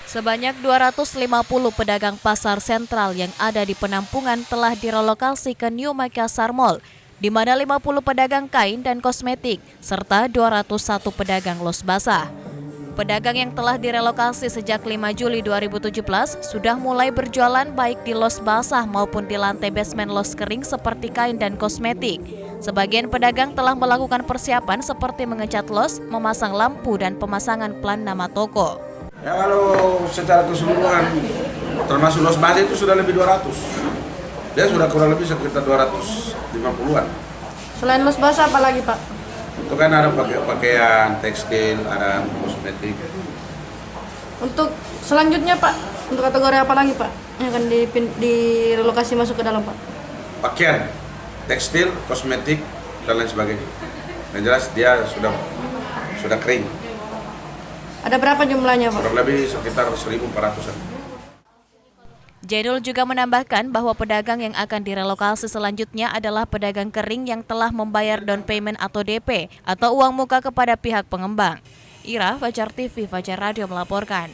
Sebanyak 250 pedagang pasar sentral yang ada di penampungan telah direlokasi ke New Makassar Mall, di mana 50 pedagang kain dan kosmetik, serta 201 pedagang los basah. Pedagang yang telah direlokasi sejak 5 Juli 2017 sudah mulai berjualan baik di los basah maupun di lantai basement los kering seperti kain dan kosmetik. Sebagian pedagang telah melakukan persiapan seperti mengecat los, memasang lampu, dan pemasangan plan nama toko. Ya kalau secara keseluruhan termasuk los basah itu sudah lebih 200. Dia sudah kurang lebih sekitar 250-an. Selain los basah apa lagi, Pak? Itu kan ada pakaian, tekstil, ada kosmetik. Untuk selanjutnya, Pak, untuk kategori apa lagi, Pak, yang akan direlokasi masuk ke dalam, Pak? Pakaian, tekstil, kosmetik, dan lain sebagainya. Yang jelas dia sudah kering. Ada berapa jumlahnya, Pak? Kurang lebih sekitar 1.400-an. Jainul juga menambahkan bahwa pedagang yang akan direlokasi selanjutnya adalah pedagang kering yang telah membayar down payment atau DP atau uang muka kepada pihak pengembang. Ira, Fajar TV, Fajar Radio melaporkan.